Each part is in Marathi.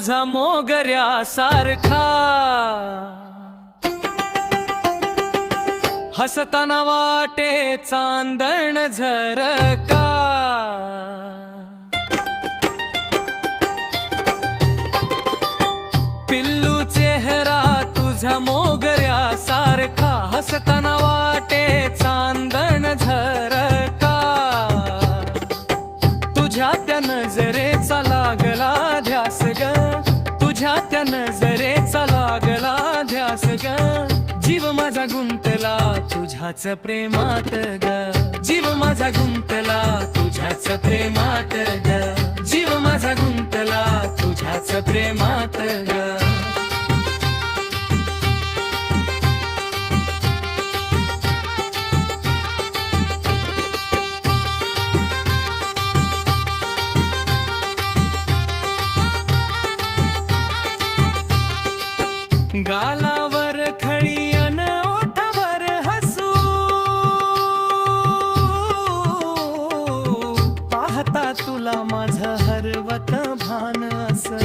तुझा मोगऱ्या सारखा, हसताना वाटे चांदण झरका. पिल्लू चेहरा तुझा मोगऱ्या सारखा, हसताना वाटे चांदण झरका. तुझ्या त्या नजरेचा लागला ध्यास ग, तुझ्या त्या नजरेचा लागला ध्यास ग. जीव माझा गुंतला तुझ्याच प्रेमात ग, जीव माझा गुंतला तुझ्याच प्रेमात ग, जीव माझा गुंतला तुझ्याच प्रेमात ग. गालावर खळी अन ओठावर हसू, पाहता तुला माझं हरवत भान असं.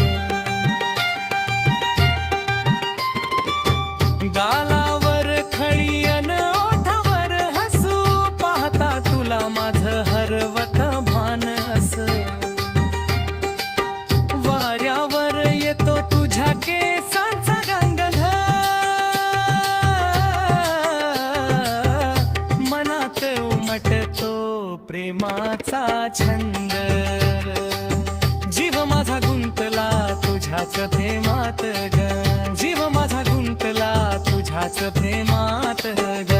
गालावर खळी अन ओठावर हसू, पाहता तुला माझं हरवत भान असं. वाऱ्यावर येतो तुझ्या केसांचा गंध, मनात उमटतो प्रेमाचा छंद. जीव माझा गुंतला तुझ्याच प्रेमात ग, जीव माझा गुंतला तुझ्याच प्रेमात ग.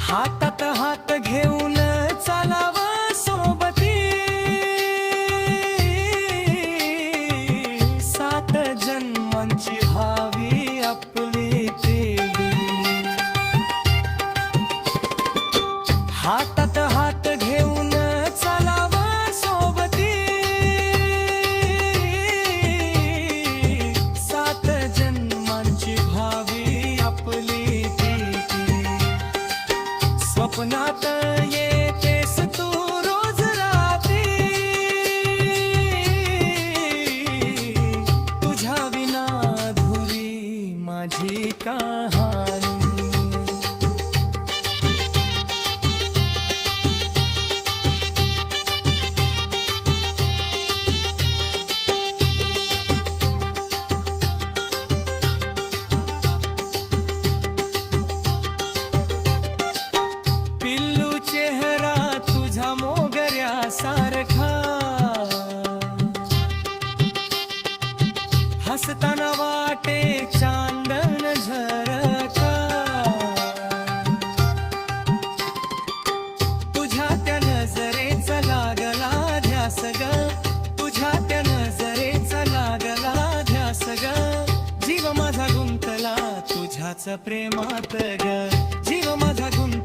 हातात हात घेऊन चालाव सोबती, सात जन्मांची व्हावी आपली देवी. हातात हात घेऊन चालाव सोबती, सात जन्मांची व्हावी आपली देवी. स्वप्नात येतेस तू रोज रात्री, तुझ्या विना अधुरी माझी कहाणी. चेहरा तुझा मोगऱ्या सारखा, हसताना वाटे चांदण झरका. तुझ्या त्या नजरेचा लागला ध्यास ग, तुझ्या त्या नजरेचा लागला ध्यास ग. जीव माझा गुंतला तुझ्याच प्रेमात ग, जीव माझा गुंतला